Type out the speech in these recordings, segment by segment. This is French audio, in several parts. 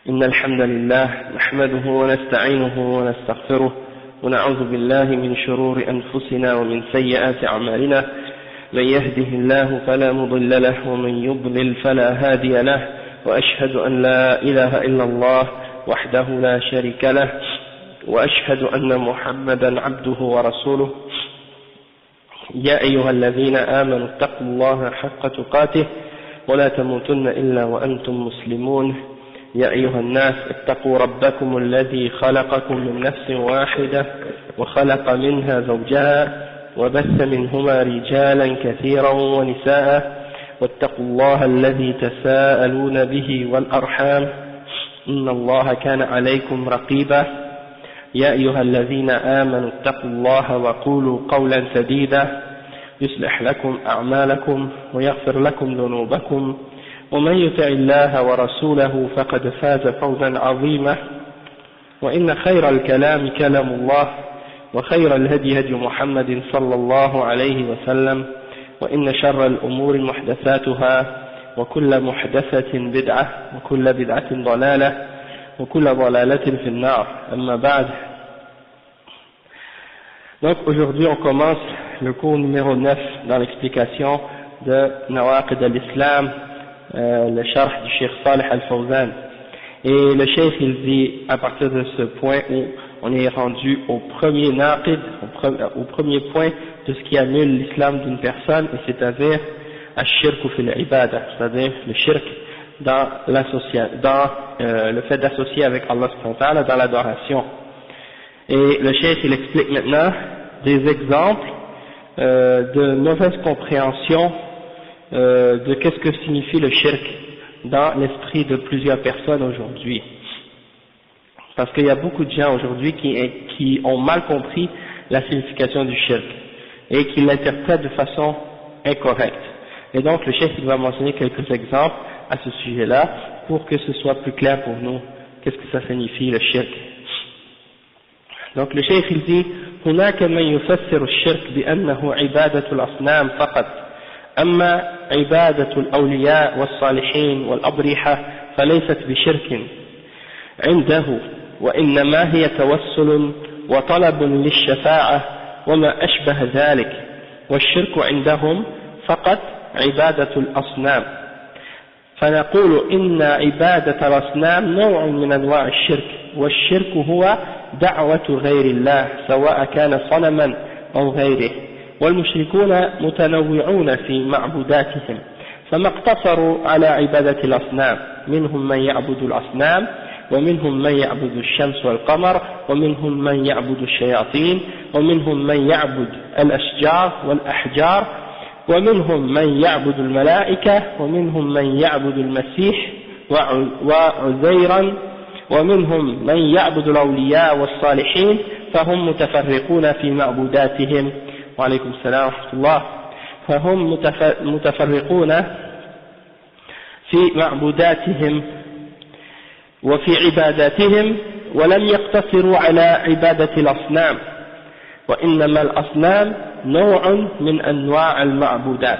إن الحمد لله نحمده ونستعينه ونستغفره ونعوذ بالله من شرور أنفسنا ومن سيئات أعمالنا من يهده الله فلا مضل له ومن يضلل فلا هادي له وأشهد أن لا إله إلا الله وحده لا شريك له وأشهد أن محمدا عبده ورسوله يا أيها الذين آمنوا اتقوا الله حق تقاته ولا تموتن إلا وأنتم مسلمون يا أيها الناس اتقوا ربكم الذي خلقكم من نفس واحدة وخلق منها زوجها وبث منهما رجالا كثيرا ونساء واتقوا الله الذي تساءلون به والأرحام إن الله كان عليكم رقيبا يا أيها الذين آمنوا اتقوا الله وقولوا قولا سديدا يصلح لكم أعمالكم ويغفر لكم ذنوبكم ومن يطع الله ورسوله فقد فاز فوزا عظيما وإن خير الكلام كلام الله وخير الهدي هدي محمد صلى الله عليه وسلم وإن شر الأمور محدثاتها وكل محدثة بدعة وكل بدعة ضلالة وكل ضلالة في النار أما بعد. Donc aujourd'hui on commence le cours numéro 9 dans l'explication de Nawaqid al-Islam, le charh du Cheikh Salih al-Fawzan. Et le Cheikh il dit à partir de ce point où on est rendu au premier naqid, au premier point de ce qui annule l'islam d'une personne, et c'est-à-dire al-shirk fil ibada, c'est-à-dire le shirk dans le fait d'associer avec Allah subhanahu wa ta'ala dans l'adoration. Et le Cheikh il explique maintenant des exemples de mauvaise compréhension de qu'est-ce que signifie le shirk dans l'esprit de plusieurs personnes aujourd'hui. Parce qu'il y a beaucoup de gens aujourd'hui qui ont mal compris la signification du shirk et qui l'interprètent de façon incorrecte. Et donc le Cheikh il va mentionner quelques exemples à ce sujet-là pour que ce soit plus clair pour nous qu'est-ce que ça signifie le shirk. Donc le Cheikh il dit هناك من يفسر الشرك بأنه عبادة الأصنام فقط أما عبادة الأولياء والصالحين والأضرحة فليست بشرك عنده وإنما هي توسل وطلب للشفاعة وما أشبه ذلك والشرك عندهم فقط عبادة الأصنام فنقول إن عبادة الأصنام نوع من أنواع الشرك والشرك هو دعوة غير الله سواء كان صنما أو غيره والمشركون متنوعون في معبوداتهم فما اقتصروا على عبادة الأصنام منهم من يعبد الأصنام ومنهم من يعبد الشمس والقمر ومنهم من يعبد الشياطين ومنهم من يعبد الأشجار والأحجار ومنهم من يعبد الملائكة ومنهم من يعبد المسيح وعزيرا ومنهم من يعبد الأولياء والصالحين فهم متفرقون في معبوداتهم وعليكم السلام ورحمة الله فهم متفرقون في معبوداتهم وفي عباداتهم ولم يقتصروا على عبادة الأصنام وإنما الأصنام نوع من أنواع المعبودات.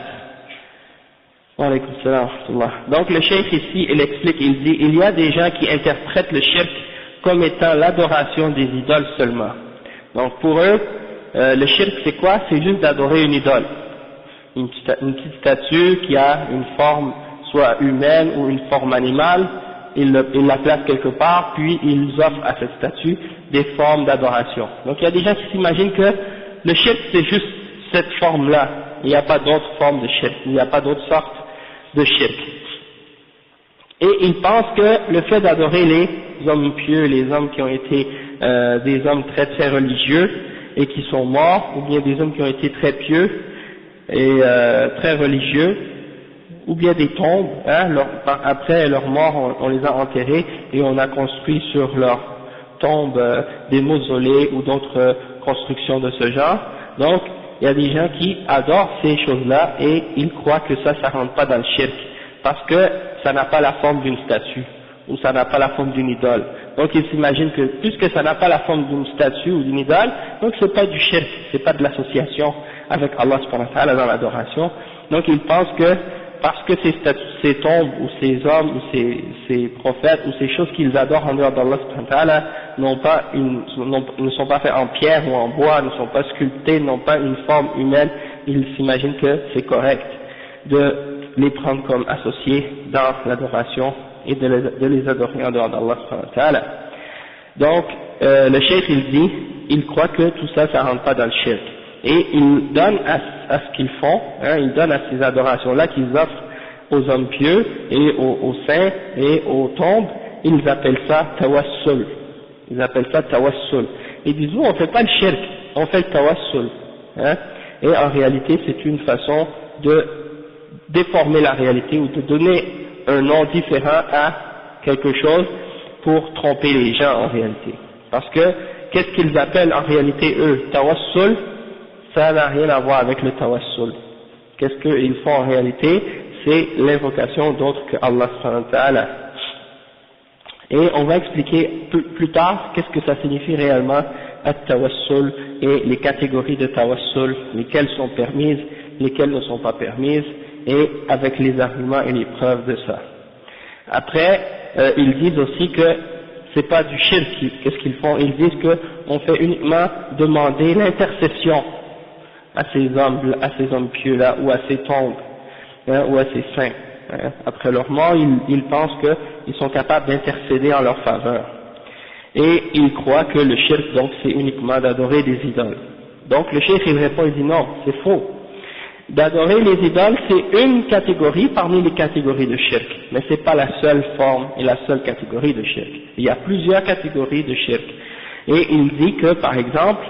وعليكم السلام ورحمة الله. Donc le cheikh ici il explique, il dit il y a des gens qui interprètent le shirk comme étant l'adoration des idoles seulement. Donc pour eux le shirk c'est quoi? C'est juste d'adorer une idole, une petite statue qui a une forme soit humaine ou une forme animale, ils la placent quelque part puis ils offrent à cette statue des formes d'adoration. Donc il y a des gens qui s'imaginent que le shirk c'est juste cette forme là, il n'y a pas d'autre forme de shirk, il n'y a pas d'autre sorte de shirk. Et ils pensent que le fait d'adorer les hommes pieux, les hommes qui ont été des hommes très très religieux et qui sont morts, ou bien des hommes qui ont été très pieux et très religieux, ou bien des tombes, hein, après leur mort on les a enterrés et on a construit sur leur tombe des mausolées ou d'autres constructions de ce genre. Donc il y a des gens qui adorent ces choses-là et ils croient que ça rentre pas dans le shirk parce que ça n'a pas la forme d'une statue ou ça n'a pas la forme d'une idole. Donc ils s'imaginent que puisque ça n'a pas la forme d'une statue ou d'une idole, donc c'est pas du shirk, c'est pas de l'association avec Allah subhanahu wa ta'ala dans l'adoration. Donc ils pensent que parce que ces tombes ou ces hommes ou ces prophètes ou ces choses qu'ils adorent en dehors d'Allah subhanahu wa ta'ala ne sont pas faits en pierre ou en bois, ne sont pas sculptés, n'ont pas une forme humaine, ils s'imaginent que c'est correct de les prendre comme associés dans l'adoration et de les adorer en dehors d'Allah subhanahu wa ta'ala. Donc le cheikh il dit, il croit que tout ça, ça rentre pas dans le shirk. Et il donne à ce qu'ils font, il donne à ces adorations-là qu'ils offrent aux hommes pieux et aux saints et aux tombes, ils appellent ça tawassul. Ils appellent ça tawassul. Ils disent, nous on fait pas le shirk, on fait le tawassul. Et en réalité, c'est une façon de déformer la réalité ou de donner un nom différent à quelque chose pour tromper les gens en réalité. Parce que, qu'est-ce qu'ils appellent en réalité eux, tawassul? Ça n'a rien à voir avec le tawassul. Qu'est-ce qu'ils font en réalité? C'est l'invocation d'autres que Allah subhanahu wa ta'ala. Et on va expliquer plus tard qu'est-ce que ça signifie réellement at-tawassul et les catégories de tawassul, lesquelles sont permises, lesquelles ne sont pas permises, et avec les arguments et les preuves de ça. Après, ils disent aussi que c'est pas du shirk, qu'est-ce qu'ils font? Ils disent qu'on fait uniquement demander l'intercession à ces hommes pieux-là, ou à ces tombes, ou à ces saints. Après leur mort, ils pensent qu'ils sont capables d'intercéder en leur faveur. Et ils croient que le shirk, donc, c'est uniquement d'adorer des idoles. Donc le cheikh, il répond, il dit non, c'est faux. D'adorer les idoles, c'est une catégorie parmi les catégories de shirk, mais c'est pas la seule forme et la seule catégorie de shirk. Il y a plusieurs catégories de shirk. Et il dit que, par exemple,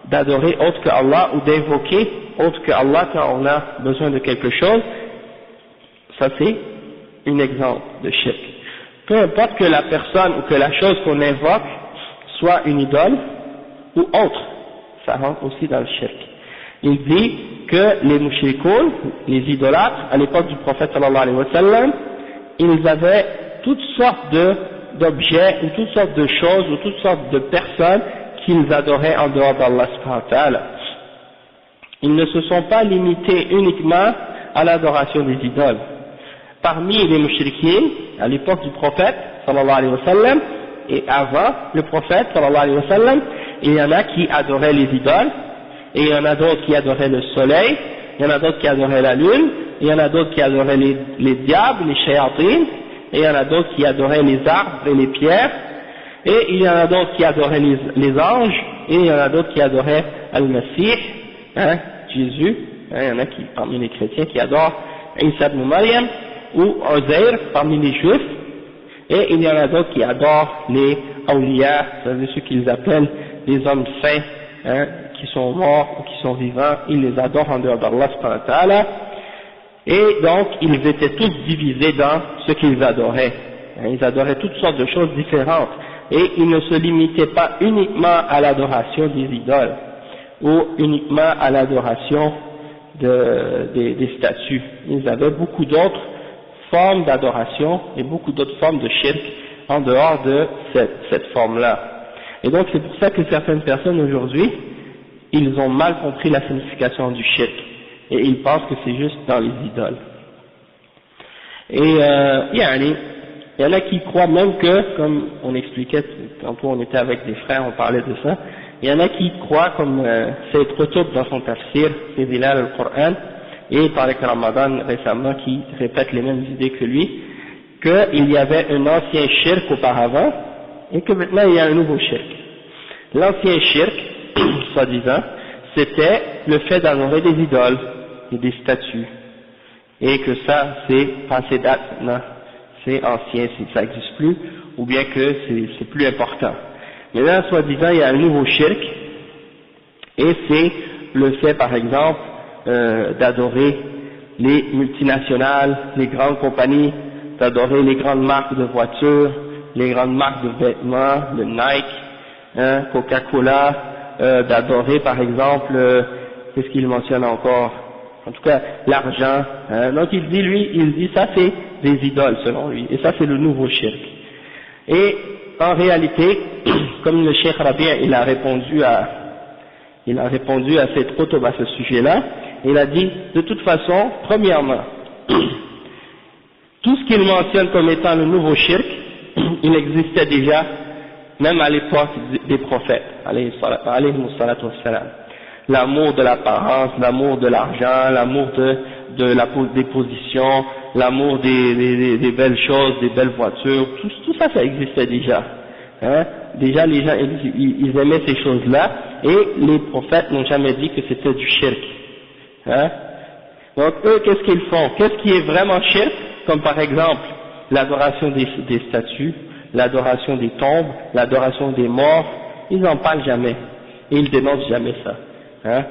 d'adorer autre que Allah ou d'invoquer autre que Allah quand on a besoin de quelque chose, ça c'est un exemple de shirk. Peu importe que la personne ou que la chose qu'on invoque soit une idole ou autre, ça rentre aussi dans le shirk. Il dit que les mushrikoun, les idolâtres, à l'époque du prophète sallallahu alayhi wa sallam, ils avaient toutes sortes d'objets ou toutes sortes de choses ou toutes sortes de personnes qu'ils adoraient en dehors d'Allah subhanahu wa ta'ala. Ils ne se sont pas limités uniquement à l'adoration des idoles. Parmi les mushrikines, à l'époque du prophète sallallahu alayhi wa sallam, et avant le prophète sallallahu alayhi wa sallam, il y en a qui adoraient les idoles, et il y en a d'autres qui adoraient le soleil, il y en a d'autres qui adoraient la lune, il y en a d'autres qui adoraient les diables, les shayatines, et il y en a d'autres qui adoraient les arbres et les pierres, et il y en a d'autres qui adoraient les anges, et il y en a d'autres qui adoraient Al-Masih, Jésus, il y en a qui, parmi les chrétiens qui adorent Isa ibn Maryam, ou Uzair parmi les juifs, et il y en a d'autres qui adorent les awliya, c'est-à-dire ceux qu'ils appellent les hommes saints, qui sont morts ou qui sont vivants, ils les adorent en dehors d'Allah subhanahu wa ta'ala, et donc ils étaient tous divisés dans ce qu'ils adoraient. Ils adoraient toutes sortes de choses différentes, et ils ne se limitaient pas uniquement à l'adoration des idoles, ou uniquement à l'adoration des statues. Ils avaient beaucoup d'autres formes d'adoration et beaucoup d'autres formes de shirk en dehors de cette forme-là. Et donc c'est pour ça que certaines personnes aujourd'hui, ils ont mal compris la signification du shirk, et ils pensent que c'est juste dans les idoles. Et il y en a qui croient même que, comme on expliquait, tantôt on était avec des frères, on parlait de ça, il y en a qui croient, comme Sayyid Qutb dans son tafsir, c'est Zilal al-Qur'an, et Tariq Ramadan récemment qui répète les mêmes idées que lui, qu'il y avait un ancien shirk auparavant, et que maintenant il y a un nouveau shirk. L'ancien shirk, soi-disant, c'était le fait d'adorer des idoles et des statues, et que ça c'est passé date maintenant, c'est ancien, ça n'existe plus, ou bien que c'est plus important. Maintenant, soi-disant, il y a un nouveau shirk, et c'est le fait, par exemple, d'adorer les multinationales, les grandes compagnies, d'adorer les grandes marques de voitures, les grandes marques de vêtements, le Nike, Coca-Cola, d'adorer, par exemple, qu'est-ce qu'il mentionne encore? En tout cas, l'argent. Donc il dit ça c'est des idoles selon lui, et ça c'est le nouveau shirk. Et en réalité, comme le Cheikh Rabi' il a répondu à cette khutba à ce sujet-là, il a dit, de toute façon, premièrement, qu'ils mentionnent comme étant le nouveau shirk, il existait déjà, même à l'époque des prophètes, alayhi salatu wassalam. L'amour de l'apparence, l'amour de l'argent, l'amour des positions, l'amour des belles choses, des belles voitures, tout ça, ça existait déjà. Hein? Déjà, les gens, ils aimaient ces choses-là, et les prophètes n'ont jamais dit que c'était du shirk. Hein? Donc, eux, qu'est-ce qu'ils font? Qu'est-ce qui est vraiment shirk? Comme par exemple, l'adoration des statues, l'adoration des tombes, l'adoration des morts, ils n'en parlent jamais, et ils dénoncent jamais ça. Hein?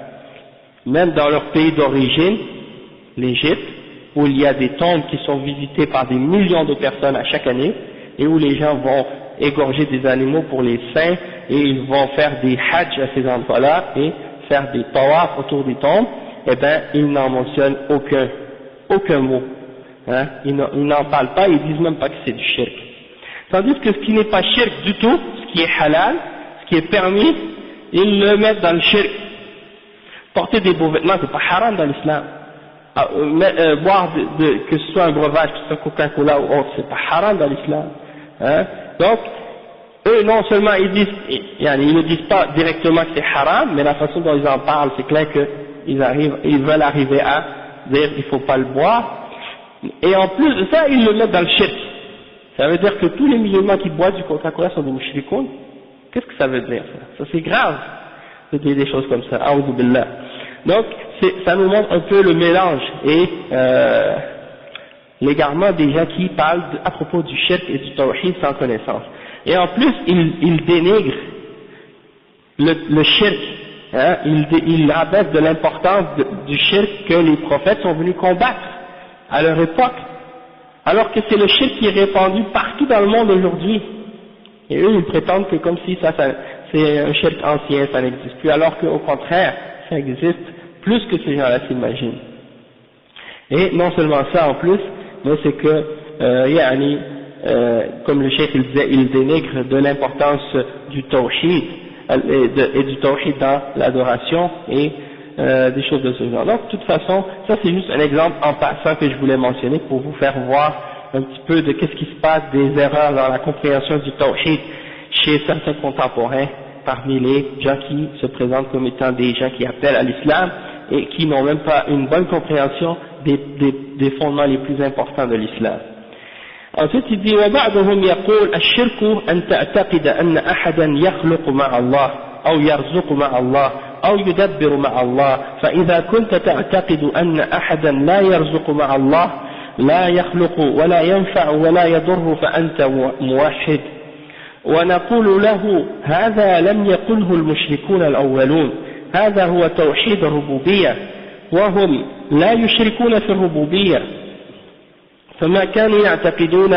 Même dans leur pays d'origine, l'Égypte, où il y a des tombes qui sont visitées par des millions de personnes à chaque année, et où les gens vont égorger des animaux pour les saints, et ils vont faire des hajj à ces endroits-là, et faire des tawaf autour des tombes, eh bien, ils n'en mentionnent aucun mot. Hein? Ils n'en parlent pas, ils disent même pas que c'est du shirk. Tandis que ce qui n'est pas shirk du tout, ce qui est halal, ce qui est permis, ils le mettent dans le shirk. Porter des beaux vêtements, c'est pas haram dans l'islam. Boire que ce soit un breuvage, que ce soit Coca-Cola ou autre, c'est pas haram dans l'islam. Hein? Donc, eux non seulement ils ne disent pas directement que c'est haram, mais la façon dont ils en parlent, c'est clair qu'ils veulent arriver à dire qu'il ne faut pas le boire. Et en plus de ça, ils le mettent dans le shirk. Ça veut dire que tous les musulmans qui boivent du Coca-Cola sont des mushrikoun. Qu'est-ce que ça veut dire ça? Ça c'est grave de dire des choses comme ça. A'udhu billah. Donc ça nous montre un peu le mélange et l'égarement des gens qui parlent à propos du shirk et du tawhid sans connaissance. Et en plus, ils dénigrent le shirk. Hein, ils rabaissent de l'importance du shirk que les prophètes sont venus combattre à leur époque, alors que c'est le shirk qui est répandu partout dans le monde aujourd'hui. Et eux, ils prétendent que comme si ça c'est un shirk ancien, ça n'existe plus, alors qu'au contraire, ça existe plus que ces gens-là s'imaginent. Et non seulement ça en plus, mais c'est que, comme le cheikh il disait, il dénigre de l'importance du tawhid, et du tawhid dans l'adoration, et des choses de ce genre. Donc, de toute façon, ça c'est juste un exemple en passant que je voulais mentionner pour vous faire voir un petit peu de qu'est-ce qui se passe, des erreurs dans la compréhension du tawhid chez certains contemporains, parmi les gens qui se présentent comme étant des gens qui appellent à l'islam et qui n'ont même pas une bonne compréhension des fondements les plus importants de l'islam. Ensuite il dit وبعضهم يقول الشرك أن تعتقد أن أحدا يخلق مع الله أو يرزق مع الله أو يدبر مع الله فإذا كنت تعتقد أن أحدا لا يرزق مع الله لا يخلق ولا ينفع ولا يضر فأنت موحد ونقول له هذا لم يقله المشركون الأولون هذا هو توحيد الربوبية وهم لا يشركون في الربوبية فما كانوا يعتقدون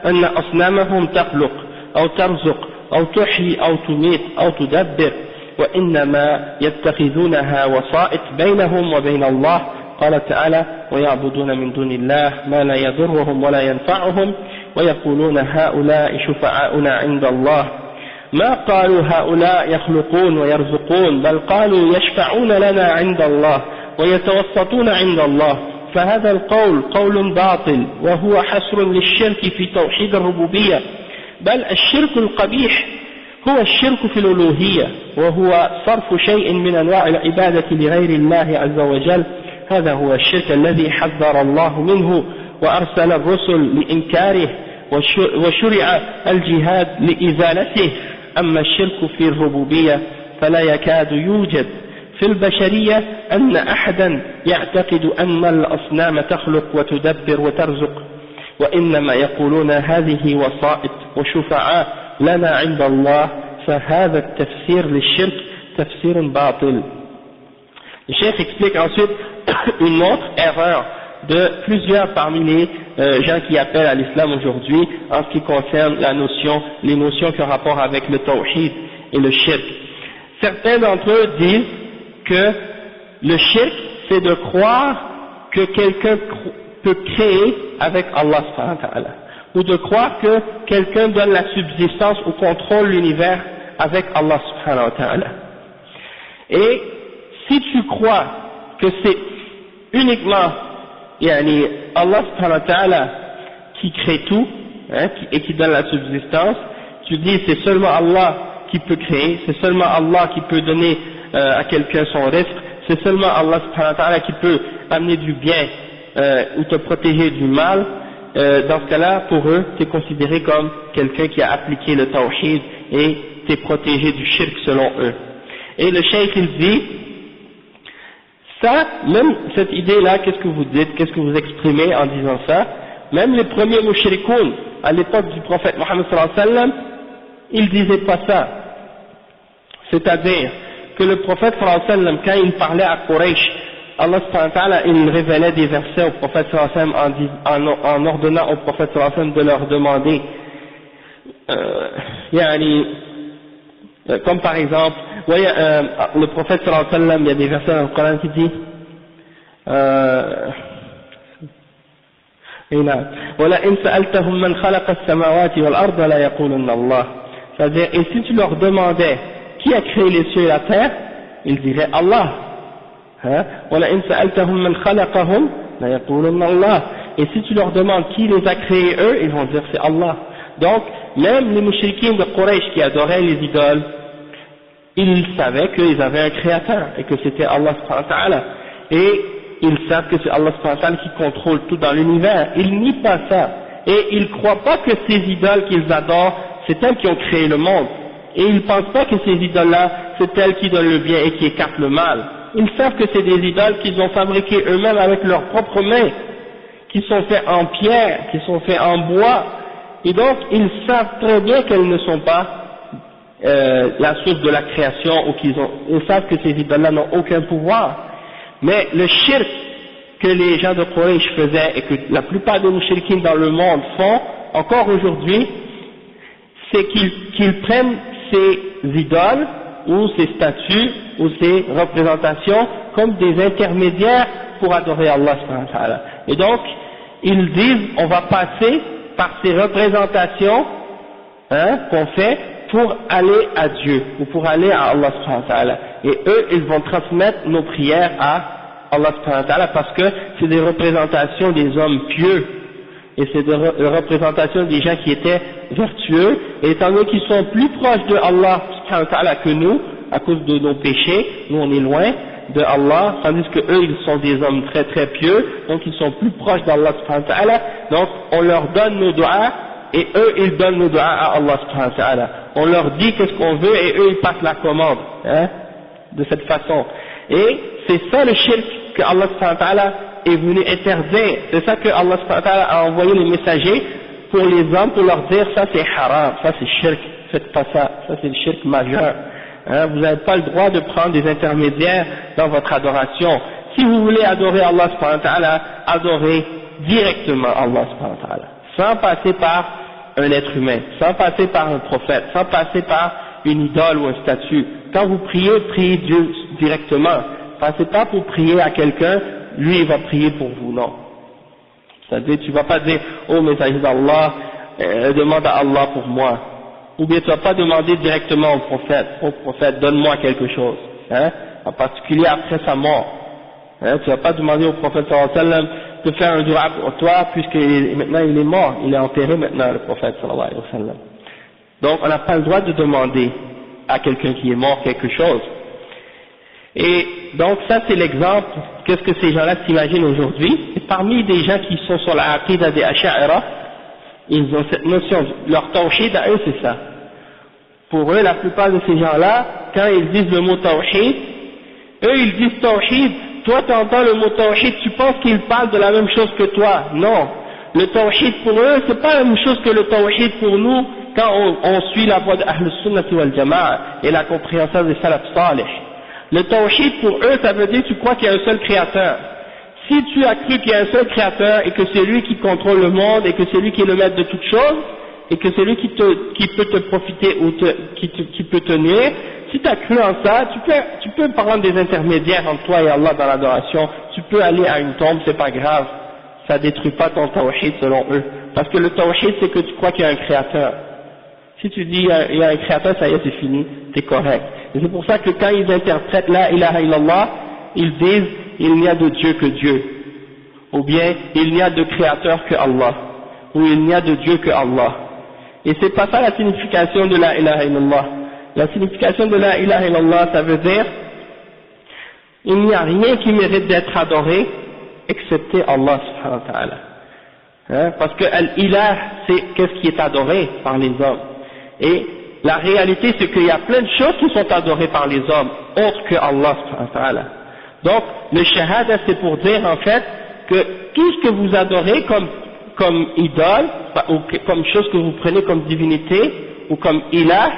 أن أصنامهم تخلق أو ترزق أو تحيي أو تميت أو تدبر وإنما يتخذونها وسائط بينهم وبين الله قال تعالى ويعبدون من دون الله ما لا يضرهم ولا ينفعهم ويقولون هؤلاء شفعاؤنا عند الله ما قالوا هؤلاء يخلقون ويرزقون بل قالوا يشفعون لنا عند الله ويتوسطون عند الله فهذا القول قول باطل وهو حصر للشرك في توحيد الربوبية بل الشرك القبيح هو الشرك في الألوهية وهو صرف شيء من أنواع العبادة لغير الله عز وجل هذا هو الشرك الذي حذر الله منه وأرسل الرسل لإنكاره وشرع الجهاد لإزالته أما الشرك في الربوبية فلا يكاد يوجد في البشرية أن أحدا يعتقد أن الأصنام تخلق وتدبر وترزق وإنما يقولون هذه وسائط وشفعاء لنا عند الله فهذا التفسير للشرك تفسير باطل. Le Cheikh explique ensuite une autre erreur de plusieurs parmi les gens qui appellent à l'islam aujourd'hui en ce qui concerne les notions qui ont rapport avec le tawhid et le shirk. Certains d'entre eux disent que le shirk c'est de croire que quelqu'un peut créer avec Allah subhanahu wa ta'ala, ou de croire que quelqu'un donne la subsistance ou contrôle l'univers avec Allah subhanahu wa ta'ala. Et si tu crois que c'est uniquement Allah subhanahu wa ta'ala qui crée tout, hein, et qui donne la subsistance, tu dis c'est seulement Allah qui peut créer, c'est seulement Allah qui peut donner à quelqu'un son risque, c'est seulement Allah subhanahu wa ta'ala qui peut amener du bien ou te protéger du mal, dans ce cas-là, pour eux, tu es considéré comme quelqu'un qui a appliqué le tawhid et tu es protégé du shirk selon eux. Et le cheikh il dit, ça, même cette idée-là, qu'est-ce que vous dites, qu'est-ce que vous exprimez en disant ça, même les premiers mushrikoun, à l'époque du prophète Mohammed sallallahu alayhi wa sallam, ils disaient pas ça. C'est-à-dire que le prophète sallallahu alayhi wa sallam, quand il parlait à Quraysh, Allah subhanahu wa ta'ala, il révélait des versets au prophète sallallahu alayhi wa sallam en ordonnant au prophète sallallahu alayhi wa sallam de leur demander, comme par exemple, le prophète sallallahu alayhi wa sallam, il y a des versets dans le Coran qui dit, وَلَئِنْ سَأَلْتَهُمْ مَنْ خَلَقَ السَّمَاوَاتِ وَالْأَرْضَ لَيَقُولُنَّ اللَّهُ. C'est-à-dire, et si tu leur demandais qui a créé les cieux et la terre, ils diraient Allah. وَلَئِنْ سَأَلْتَهُمْ مَنْ خَلَقَهُمْ لَيَقُولُنَّ اللَّهُ. Et si tu leur demandes qui les a créés eux, ils vont dire c'est Allah. Donc, même les mouchriquins de Quraysh qui adoraient les idoles, ils savaient qu'ils avaient un créateur et que c'était Allah subhanahu wa ta'ala. Et ils savent que c'est Allah subhanahu wa ta'ala qui contrôle tout dans l'univers. Ils nient pas ça. Et ils ne croient pas que ces idoles qu'ils adorent, c'est elles qui ont créé le monde. Et ils ne pensent pas que ces idoles-là, c'est elles qui donnent le bien et qui écartent le mal. Ils savent que c'est des idoles qu'ils ont fabriquées eux-mêmes avec leurs propres mains, qui sont faites en pierre, qui sont faites en bois. Et donc, ils savent très bien qu'elles ne sont pas la source de la création, ou ils savent que ces idoles-là n'ont aucun pouvoir. Mais le shirk que les gens de Quraysh faisaient et que la plupart des mouchriquins dans le monde font, encore aujourd'hui, c'est qu'ils prennent ces idoles, ou ces statues, ou ces représentations, comme des intermédiaires pour adorer Allah subhanahu wa ta'ala. Et donc, ils disent, on va passer par ces représentations, qu'on fait, pour aller à Dieu, ou pour aller à Allah subhanahu wa ta'ala. Et eux, ils vont transmettre nos prières à Allah subhanahu wa ta'ala, parce que c'est des représentations des hommes pieux, et c'est des représentations des gens qui étaient vertueux, et étant donné qu'ils sont plus proches de Allah subhanahu wa ta'ala que nous, à cause de nos péchés, nous on est loin de Allah, tandis que eux ils sont des hommes très très pieux, donc ils sont plus proches d'Allah subhanahu wa ta'ala, donc on leur donne nos doigts, et eux ils donnent nos doigts à Allah subhanahu wa ta'ala. On leur dit qu'est-ce qu'on veut, et eux ils passent la commande, de cette façon. Et c'est ça le shirk que Allah subhanahu wa ta'ala est venu interdire. C'est ça que Allah subhanahu wa ta'ala a envoyé les messagers pour les hommes, pour leur dire ça c'est haram, ça c'est shirk, faites pas ça, ça c'est le shirk majeur. Vous n'avez pas le droit de prendre des intermédiaires dans votre adoration. Si vous voulez adorer Allah subhanahu wa ta'ala, adorez directement Allah subhanahu wa ta'ala, sans passer par un être humain, sans passer par un prophète, sans passer par une idole ou un statut. Quand vous priez, priez Dieu directement. Passez pas pour prier à quelqu'un, lui il va prier pour vous, non. C'est-à-dire, tu vas pas dire, oh messager d'Allah, demande à Allah pour moi. Ou bien tu vas pas demander directement au prophète, donne-moi quelque chose, en particulier après sa mort. Tu vas pas demander au prophète sallallahu alayhi wa sallam de faire un dua pour toi, puisque maintenant il est mort, il est enterré maintenant, le prophète sallallahu alayhi wa sallam. Donc on n'a pas le droit de demander à quelqu'un qui est mort quelque chose. Et donc ça c'est l'exemple, qu'est-ce que ces gens-là s'imaginent aujourd'hui. Et parmi des gens qui sont sur la aqida des Asha'ira, ils ont cette notion, leur tawhid à eux c'est ça. Pour eux, la plupart de ces gens-là, quand ils disent le mot tawhid, eux ils disent tawhid, toi tu entends le mot tawhid, tu penses qu'ils parlent de la même chose que toi. Non, le tawhid pour eux c'est pas la même chose que le tawhid pour nous quand on suit la voie de Ahl Sunnati wal Jama'a et la compréhension des Salaf Salih. Le tawhid pour eux ça veut dire tu crois qu'il y a un seul créateur. Si tu as cru qu'il y a un seul créateur et que c'est lui qui contrôle le monde et que c'est lui qui est le maître de toutes choses et que c'est lui qui peut te profiter ou qui peut te nuire, si tu as cru en ça, tu peux prendre des intermédiaires entre toi et Allah dans l'adoration, tu peux aller à une tombe, c'est pas grave, ça détruit pas ton tawhid selon eux. Parce que le tawhid c'est que tu crois qu'il y a un créateur. Si tu dis il y a un créateur, ça y est c'est fini, c'est correct. Et c'est pour ça que quand ils interprètent la ilaha illallah, ils disent il n'y a de Dieu que Dieu, ou bien il n'y a de créateur que Allah, où il n'y a de Dieu que Allah. Et c'est pas ça la signification de la ilaha illallah. La signification de la ilaha illallah, ça veut dire il n'y a rien qui mérite d'être adoré excepté Allah subhanahu wa ta'ala. Hein? Parce que l'ilah, c'est qu'est-ce qui est adoré par les hommes. Et la réalité, c'est qu'il y a plein de choses qui sont adorées par les hommes, autres que Allah subhanahu wa ta'ala. Donc, le shahada, c'est pour dire en fait que tout ce que vous adorez comme idole, ou comme chose que vous prenez comme divinité, ou comme ilah,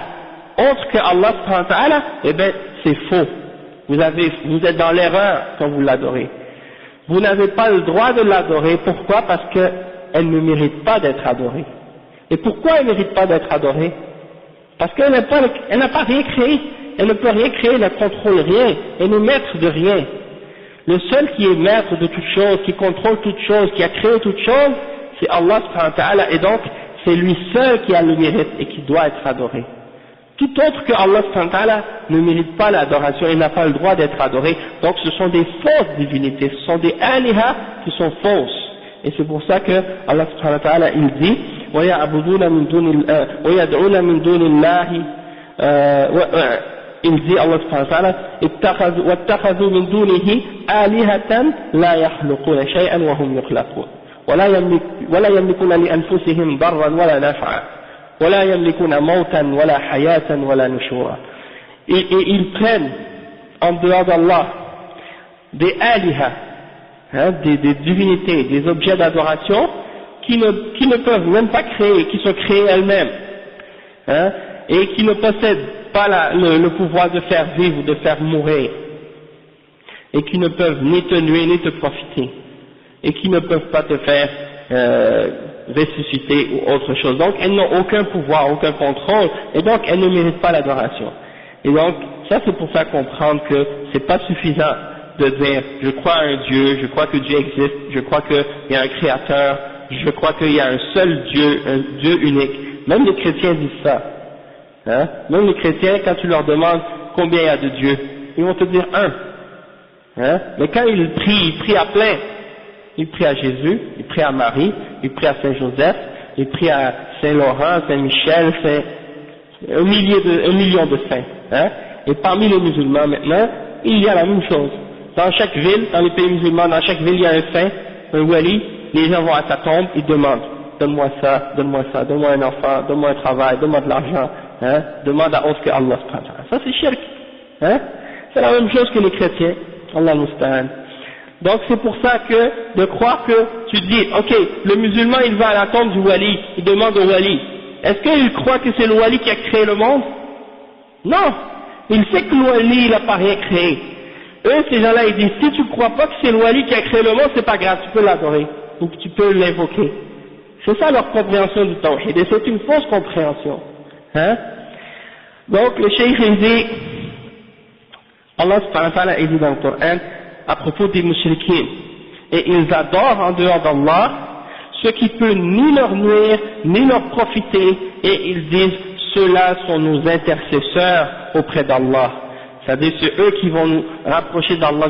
autre que Allah subhanahu wa ta'ala, eh bien, c'est faux. Vous êtes dans l'erreur quand vous l'adorez. Vous n'avez pas le droit de l'adorer. Pourquoi? Parce qu'elle ne mérite pas d'être adorée. Et pourquoi elle ne mérite pas d'être adorée? Parce qu'elle n'a pas rien créé. Elle ne peut rien créer, elle ne contrôle rien. Elle n'est maître de rien. Le seul qui est maître de toute chose, qui contrôle toute chose, qui a créé toute chose, c'est Allah subhanahu wa ta'ala. Et donc, c'est lui seul qui a le mérite et qui doit être adoré. Tout autre que Allah subhanahu wa ta'ala ne mérite pas l'adoration, il n'a pas le droit d'être adoré. Donc ce sont des fausses divinités, ce sont des aliha qui sont fausses. Et c'est pour ça que Allah subhanahu wa ta'ala il dit وَيَعْبُدُونَ مِن دُونِ وَيَدْعُونَ مِن دُونِ اللَّهِ il dit Allah subhanahu wa ta'ala وَاتَّخَذُوا مِن دُونِهِ آلِهَةً لَا يَخْلُقُونَ شَيْئًا وَهُمْ يُخْلَقُونَ وَلَا يَمْلِكُونَ لِأَنفُسِهِمْ ضَرًّا وَلَا نَفْعًا ولا يملكون موتا ولا حياة ولا نشورا. Et ils prennent en dehors d'Allah des aliha, des divinités, des objets d'adoration qui ne peuvent même pas créer, qui sont créées elles-mêmes, et qui ne possèdent pas le pouvoir de faire vivre ou de faire mourir, et qui ne peuvent ni te nuire ni te profiter, et qui ne peuvent pas te faire ressusciter ou autre chose. Donc elles n'ont aucun pouvoir, aucun contrôle, et donc elles ne méritent pas l'adoration. Et donc ça c'est pour ça comprendre que c'est pas suffisant de dire je crois à un Dieu, je crois que Dieu existe, je crois qu'il y a un créateur, je crois qu'il y a un seul Dieu, un Dieu unique. Même les chrétiens disent ça. Même les chrétiens, quand tu leur demandes combien il y a de dieux, ils vont te dire un. Mais quand ils prient à plein. Il prie à Jésus, il prie à Marie, il prie à Saint-Joseph, il prie à Saint-Laurent, Saint-Michel, un million de saints. Et parmi les musulmans maintenant, il y a la même chose. Dans chaque ville, dans les pays musulmans, dans chaque ville il y a un saint, un wali, les gens vont à sa tombe, ils demandent, donne-moi ça, donne-moi ça, donne-moi un enfant, donne-moi un travail, donne-moi de l'argent, demande à autre que Allah. Ça c'est shirk. C'est la même chose que les chrétiens, Allah musta'an. Donc c'est pour ça que de croire que tu dis, ok, le musulman il va à la tombe du wali, il demande au wali, est-ce qu'il croit que c'est le wali qui a créé le monde? Non, il sait que le wali il n'a pas rien créé. Eux ces gens-là ils disent, si tu ne crois pas que c'est le wali qui a créé le monde, c'est pas grave, tu peux l'adorer, ou tu peux l'invoquer. C'est ça leur compréhension du tawhid, et c'est une fausse compréhension. Donc le cheikh il dit, Allah subhanahu wa ta'ala il dit dans le Coran, à propos des mushrikins, et ils adorent en dehors d'Allah ce qui peut ni leur nuire ni leur profiter, et ils disent ceux-là sont nos intercesseurs auprès d'Allah, c'est-à-dire c'est eux qui vont nous rapprocher d'Allah,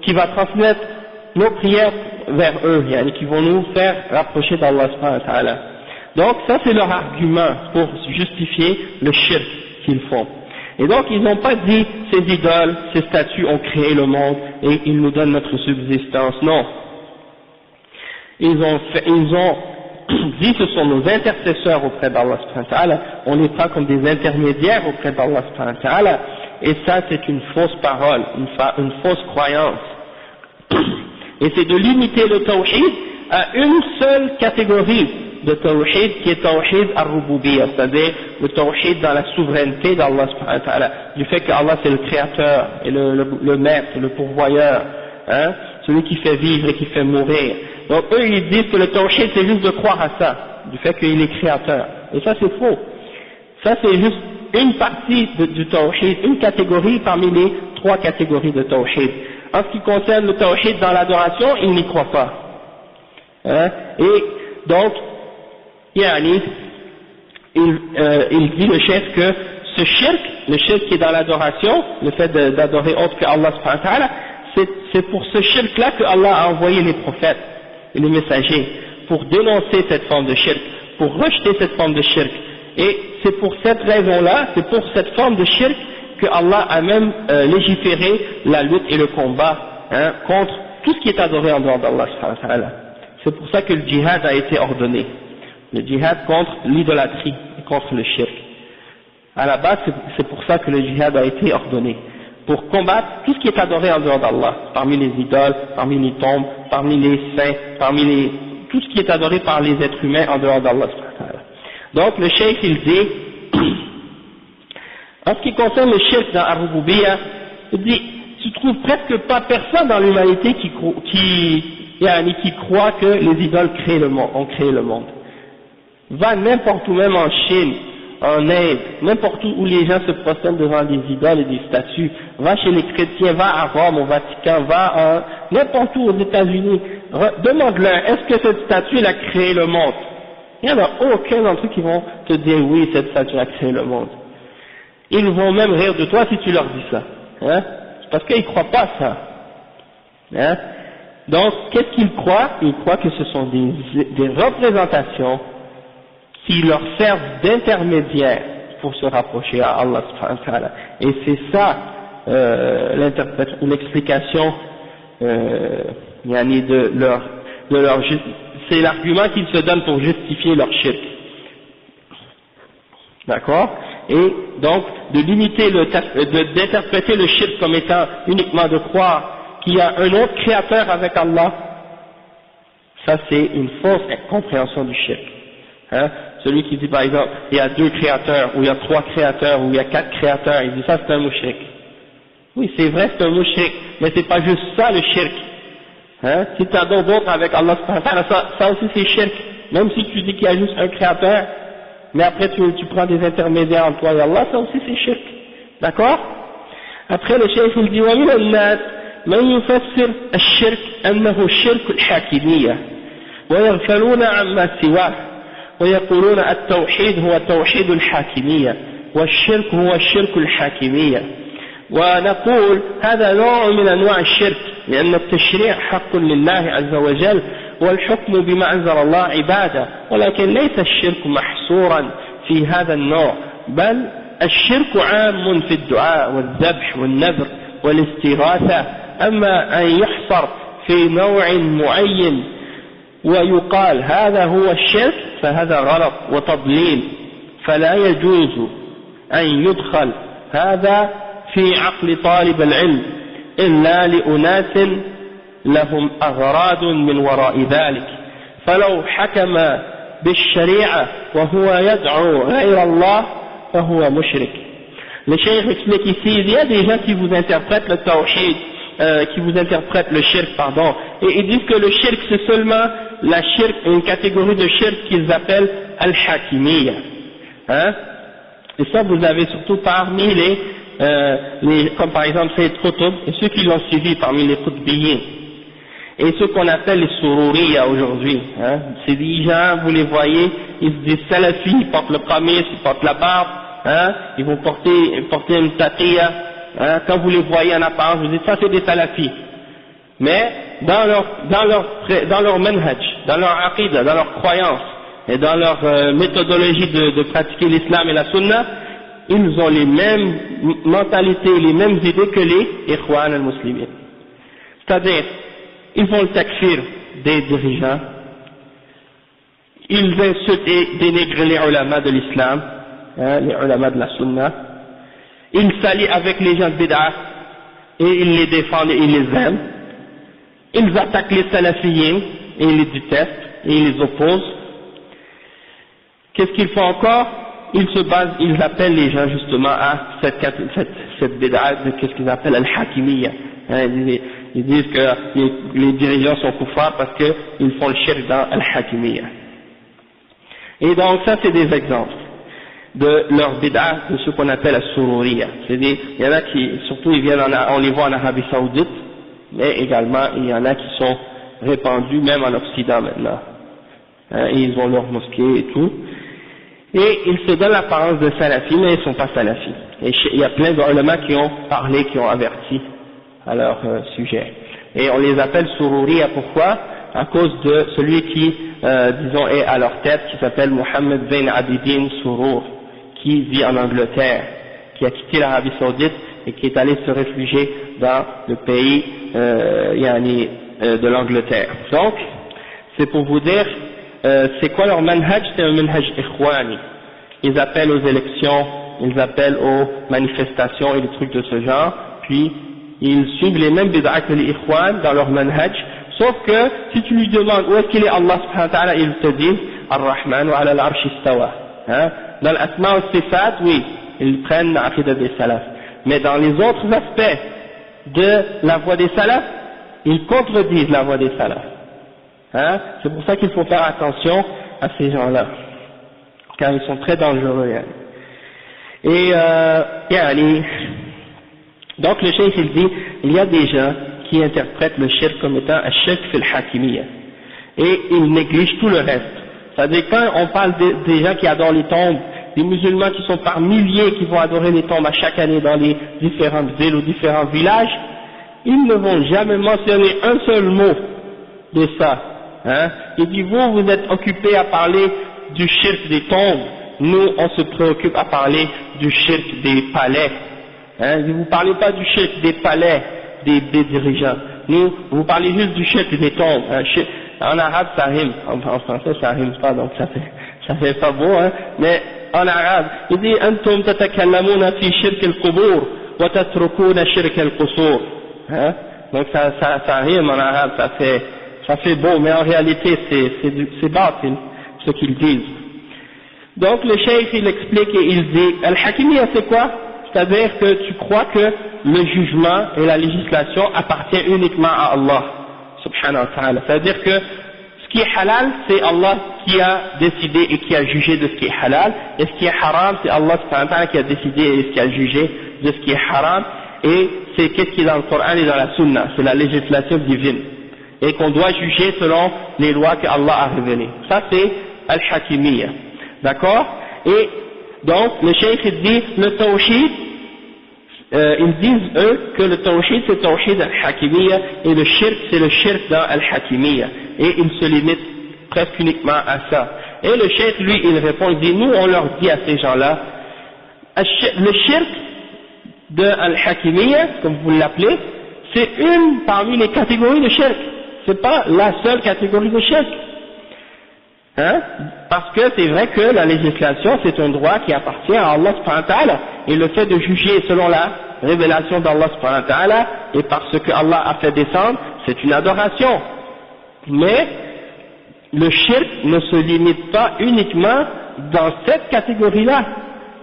qui va transmettre nos prières vers eux, qui vont nous faire rapprocher d'Allah subhanahu wa ta'ala. Donc ça c'est leur argument pour justifier le shirk qu'ils font. Et donc ils n'ont pas dit ces idoles, ces statues ont créé le monde et ils nous donnent notre subsistance, non. Ils ont dit ce sont nos intercesseurs auprès d'Allah subhanahu wa ta'ala, on les prend comme des intermédiaires auprès d'Allah subhanahu wa ta'ala, et ça c'est une fausse parole, une fausse croyance. Et c'est de limiter le tawhid à une seule catégorie de tawhid qui est tawhid al-rububiyya, c'est-à-dire le tawhid dans la souveraineté d'Allah subhanahu wa ta'ala, du fait que Allah c'est le créateur et le maître, le pourvoyeur, celui qui fait vivre et qui fait mourir. Donc eux ils disent que le tawhid c'est juste de croire à ça, du fait qu'il est créateur, et ça c'est faux. Ça c'est juste une partie du tawhid, une catégorie parmi les trois catégories de tawhid. En ce qui concerne le tawhid dans l'adoration, ils n'y croient pas. Et donc il dit le chef que ce shirk, le shirk qui est dans l'adoration, le fait d'adorer autre que Allah subhanahu wa ta'ala, c'est pour ce shirk là que Allah a envoyé les prophètes et les messagers, pour dénoncer cette forme de shirk, pour rejeter cette forme de shirk. Et c'est pour cette raison-là, c'est pour cette forme de shirk que Allah a même légiféré la lutte et le combat contre tout ce qui est adoré en dehors d'Allah subhanahu wa ta'ala. C'est pour ça que le djihad a été ordonné. Le djihad contre l'idolâtrie et contre le shirk. À la base, c'est pour ça que le djihad a été ordonné. Pour combattre tout ce qui est adoré en dehors d'Allah, parmi les idoles, parmi les tombes, parmi les saints, tout ce qui est adoré par les êtres humains en dehors d'Allah. Donc le cheikh il dit, en ce qui concerne le shirk dans Ar-Rububiyyah, il dit, tu trouves presque pas personne dans l'humanité qui croit que les idoles ont créé le monde. Va n'importe où, même en Chine, en Inde, n'importe où les gens se prosternent devant des idoles et des statues, va chez les chrétiens, va à Rome, au Vatican, va n'importe où aux États-Unis, demande-leur, est-ce que cette statue a créé le monde? Il n'y en a aucun d'entre eux qui vont te dire oui, cette statue a créé le monde. Ils vont même rire de toi si tu leur dis ça, hein? Parce qu'ils ne croient pas ça. Hein? Donc, qu'est-ce qu'ils croient? Ils croient que ce sont des représentations qui leur servent d'intermédiaire pour se rapprocher à Allah subhanahu wa ta'ala. Et c'est ça l'explication c'est l'argument qu'ils se donnent pour justifier leur shirk. D'accord? Et donc, de limiter d'interpréter le shirk comme étant uniquement de croire qu'il y a un autre créateur avec Allah, ça c'est une fausse compréhension du shirk. Hein? Celui qui dit par exemple, il y a 2 créateurs, ou il y a 3 créateurs, ou il y a 4 créateurs, il dit ça c'est un mushrik. Oui, c'est vrai, c'est un mushrik, mais c'est pas juste ça le shirk. Hein? Si tu as d'autres avec Allah, ça aussi c'est shirk. Même si tu dis qu'il y a juste un créateur, mais après tu prends des intermédiaires entre toi et Allah, ça aussi c'est shirk. D'accord? Après le cheikh il dit وَمِنَ النَّاسِ مَنْ يُفَسِّرْ الشِّرْكَ أَنَّهُ الشِّرْكُ الْحَاكِمِيَّةِ وَيَغْفَلُونَ عَمَّا سِوَاهُ ويقولون التوحيد هو توحيد الحاكمية والشرك هو الشرك الحاكمية. ونقول هذا نوع من أنواع الشرك لأن التشريع حق لله عز وجل والحكم بما أنزل الله عبادة، ولكن ليس الشرك محصورا في هذا النوع، بل الشرك عام في الدعاء والذبح والنذر والاستغاثة. أما أن يحصر في نوع معين ويقال هذا هو الشرك فهذا غلط وتضليل، فلا يجوز أن يدخل هذا في عقل طالب العلم إلا لأناس لهم أغراض من وراء ذلك، فلو حكم بالشريعة وهو يدعو غير الله فهو مشرك. Le cheikh explique ici, il y a des gens qui vous interprètent le tawhid, qui vous interprètent le shirk, pardon, et ils disent que le shirk c'est seulement la shirk, une catégorie de shirk qu'ils appellent al-hakimiyya. Hein? Et ça vous avez surtout parmi comme par exemple Sayyid Qutb et ceux qui l'ont suivi parmi les Qutbiyyin. Et ceux qu'on appelle les Sururiya aujourd'hui. Hein? C'est des gens, vous les voyez, ils se disent salafis, ils portent le qamis, ils portent la barbe, hein? Ils vont porter une taqiyya. Hein? Quand vous les voyez en apparence, vous dites ça c'est des salafis. Mais dans leur manhaj, dans leur aqidah, dans leur croyance et dans leur méthodologie de pratiquer l'islam et la sunna, ils ont les mêmes mentalités, les mêmes idées que les ikhwan al-muslimin. C'est-à-dire, ils font le takfir des dirigeants, ils insultent et dénigrent les ulama de l'islam, hein, les ulama de la sunna, ils s'allient avec les gens de bid'ah et ils les défendent et ils les aiment. Ils attaquent les salafiyyin et ils les détestent et ils les opposent. Qu'est-ce qu'ils font encore? Ils appellent les gens justement à cette bid'a, qu'est-ce qu'ils appellent al-hakimiyya. Ils disent que les dirigeants sont kuffars parce qu'ils font le shirk dans al-hakimiyya. Et donc ça c'est des exemples de leur bid'a, de ce qu'on appelle al-sururiya. Il y en a qui, surtout on les voit en Arabie Saoudite, mais également il y en a qui sont répandus même en Occident maintenant. Hein, et ils ont leur mosquée et tout. Et ils se donnent l'apparence de salafis, mais ils ne sont pas salafis. Et il y a plein d'ulama qui ont parlé, qui ont averti à leur sujet. Et on les appelle sururiya, pourquoi? à cause de celui qui, disons, est à leur tête, qui s'appelle Mohammed Ben Abidine Sourour, qui vit en Angleterre, qui a quitté l'Arabie Saoudite et qui est allé se réfugier dans le pays de l'Angleterre. Donc, c'est pour vous dire, c'est quoi leur manhaj? C'est un manhaj ikhwani. Ils appellent aux élections, ils appellent aux manifestations et des trucs de ce genre, puis ils suivent les mêmes bid'ah que les ikhwan dans leur manhaj, sauf que si tu lui demandes où est-ce qu'il est Allah subhanahu wa ta'ala, ils te disent Ar-Rahman wa ala al-arsh istawa. Dans l'asma wa sifat, oui, ils prennent l'aqidah des salafs, mais dans les autres aspects de la voie des salafs, ils contredisent la voie des salafs. C'est pour ça qu'il faut faire attention à ces gens-là, car ils sont très dangereux. Et donc le cheikh il dit, il y a des gens qui interprètent le shirk comme étant un shirk fil hakimiyya, et ils négligent tout le reste. C'est-à-dire quand on parle des gens qui adorent les tombes, des musulmans qui sont par milliers qui vont adorer les tombes à chaque année dans les différentes villes ou différents villages, ils ne vont jamais mentionner un seul mot de ça. Il dit, vous êtes occupés à parler du shirk des tombes, nous on se préoccupe à parler du shirk des palais. Vous ne parlez pas du shirk des palais des dirigeants, nous vous parlez juste du shirk des tombes. En arabe ça rime, en français ça rime pas, donc ça fait pas beau, mais en arabe il dit antum tatakallamuna fi shirk al-qubur wa tatrukuna shirk al-qusur. Donc ça rime en arabe, ça fait beau, mais en réalité c'est batil ce qu'ils disent. Donc le cheikh il explique et il dit al-hakimiyya c'est quoi? C'est-à-dire que tu crois que le jugement et la législation appartiennent uniquement à Allah subhanahu wa ta'ala. C'est-à-dire que ce qui est halal, c'est Allah qui a décidé et qui a jugé de ce qui est halal, et ce qui est haram, c'est Allah subhanahu wa ta'ala qui a décidé et ce qui a jugé de ce qui est haram, et c'est qu'est-ce qui est dans le Coran et dans la Sunna, c'est la législation divine, et qu'on doit juger selon les lois que Allah a révélées. Ça c'est al-hakimiyya, d'accord? Et donc le cheikh il dit le tawhid, ils disent eux que le tawhid c'est tawhid al-hakimiyya et le shirk c'est le shirk dans al-hakimiyya, et ils se limitent presque uniquement à ça. Et le cheikh lui il répond, il dit nous on leur dit à ces gens-là le shirk de al-hakimiyya comme vous l'appelez, c'est une parmi les catégories de shirk, c'est pas la seule catégorie de shirk. Parce que c'est vrai que la législation c'est un droit qui appartient à Allah subhanahu wa ta'ala, et le fait de juger selon la révélation d'Allah subhanahu wa ta'ala et parce que Allah a fait descendre, c'est une adoration. Mais le shirk ne se limite pas uniquement dans cette catégorie-là,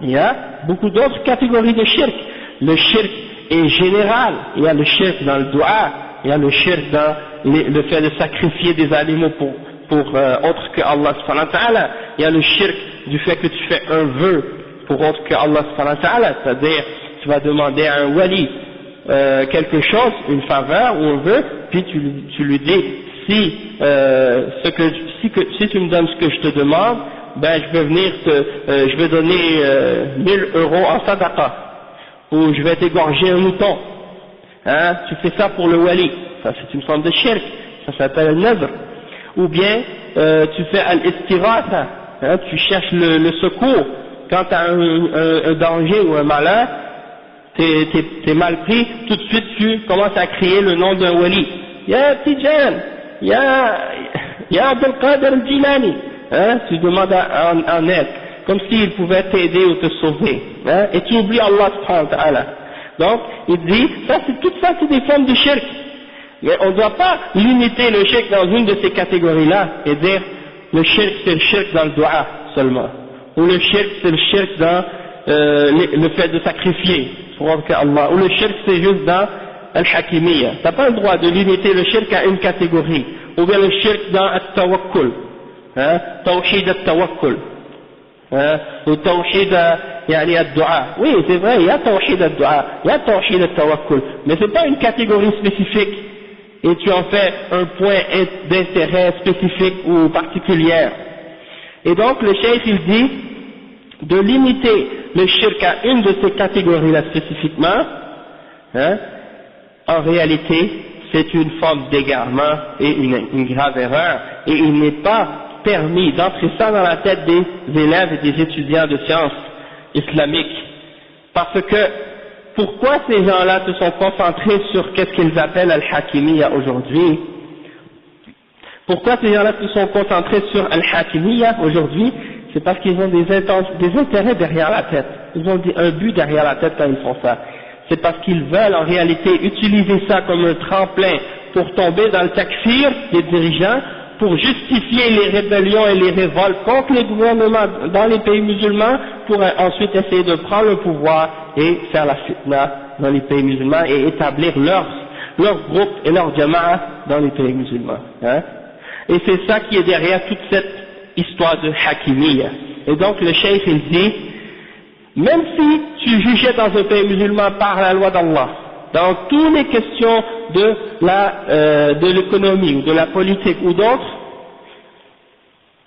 il y a beaucoup d'autres catégories de shirk. Le shirk est général, il y a le shirk dans le dua, il y a le shirk dans le fait de sacrifier des animaux pour autre que Allah subhanahu wa ta'ala, il y a le shirk du fait que tu fais un vœu pour autre que Allah subhanahu wa ta'ala, c'est-à-dire tu vas demander à un wali quelque chose, une faveur ou un vœu, puis tu lui dis si tu me donnes ce que je te demande, ben je vais venir je vais donner 1000 euros en sadaqa, ou je vais t'égorger un mouton. Tu fais ça pour le wali, ça c'est une forme de shirk, ça s'appelle le nadr. Ou bien tu fais al-istighatha, tu cherches le secours quand tu as un danger ou un malheur, t'es mal pris, tout de suite tu commences à crier le nom d'un wali, ya Tijan, ya Abdel Qadir al-Jilani, tu demandes en aide, comme s'il pouvait t'aider ou te sauver, et tu oublies Allah subhanahu wa ta'ala. Donc il dit, tout ça c'est des formes de shirk. Mais on ne doit pas limiter le shirk dans une de ces catégories-là et dire le shirk c'est le shirk dans le dua seulement, ou le shirk c'est le shirk dans le fait de sacrifier pour autre qu'Allah, ou le shirk c'est juste dans al-hakimiyya. Tu n'as pas le droit de limiter le shirk à une catégorie, ou bien le shirk dans al-tawakkul, tawhid al-tawakkul, ou tawhid al-dua. Oui c'est vrai, il y a tawhid al-dua, il y a tawhid al-tawakkul, mais c'est pas une catégorie spécifique et tu en fais un point d'intérêt spécifique ou particulier. Et donc le cheikh il dit de limiter le shirk à une de ces catégories-là spécifiquement, en réalité c'est une forme d'égarement et une grave erreur, et il n'est pas permis d'entrer ça dans la tête des élèves et des étudiants de sciences islamiques, parce que pourquoi ces gens-là se sont concentrés sur qu'est-ce qu'ils appellent al-Hakimiyya aujourd'hui? Pourquoi ces gens-là se sont concentrés sur al-Hakimiyya aujourd'hui? C'est parce qu'ils ont des intérêts derrière la tête, ils ont un but derrière la tête quand ils font ça. C'est parce qu'ils veulent en réalité utiliser ça comme un tremplin pour tomber dans le takfir des dirigeants, pour justifier les rébellions et les révoltes contre les gouvernements dans les pays musulmans, pour ensuite essayer de prendre le pouvoir et faire la fitna dans les pays musulmans et établir leur groupe et leur jama'a dans les pays musulmans. Hein? Et c'est ça qui est derrière toute cette histoire de Hakimiyya. Et donc le cheikh il dit, même si tu jugeais dans un pays musulman par la loi d'Allah, dans toutes les questions de l'économie ou de la politique ou d'autres,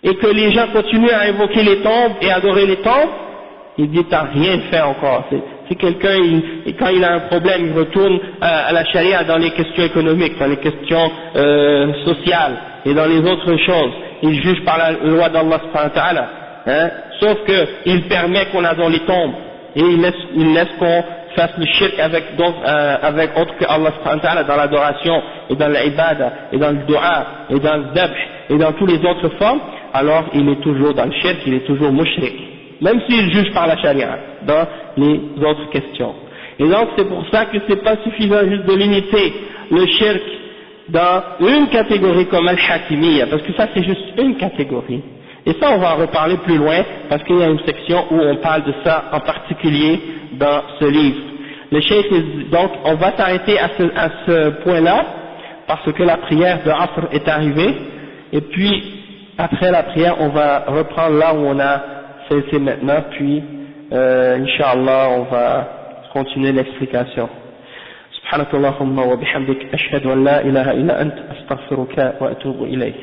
et que les gens continuent à invoquer les tombes et adorer les tombes, il dit t'as rien fait encore. C'est quelqu'un, quand il a un problème, il retourne à la charia dans les questions économiques, dans les questions sociales et dans les autres choses. Il juge par la loi d'Allah subhanahu wa ta'ala, hein, sauf qu'il permet qu'on adore les tombes et il laisse qu'on fasse le shirk avec autre que Allah subhanahu wa ta'ala dans l'adoration et dans l'ibada et dans le dua et dans le dhabh et dans toutes les autres formes. Alors il est toujours dans le shirk, il est toujours mushrik, même s'il juge par la charia dans les autres questions. Et donc c'est pour ça que c'est pas suffisant juste de limiter le shirk dans une catégorie comme al-Hakimiyya, parce que ça c'est juste une catégorie. Et ça on va en reparler plus loin, parce qu'il y a une section où on parle de ça en particulier dans ce livre. Le cheikh, donc on va s'arrêter à ce point-là, parce que la prière de Asr est arrivée, et puis après la prière on va reprendre là où on a cessé maintenant, puis Inch'Allah on va continuer l'explication. سبحانك اللهم وبحمدك أشهد أن لا إله إلا أنت أستغفرك وأتوب إليك.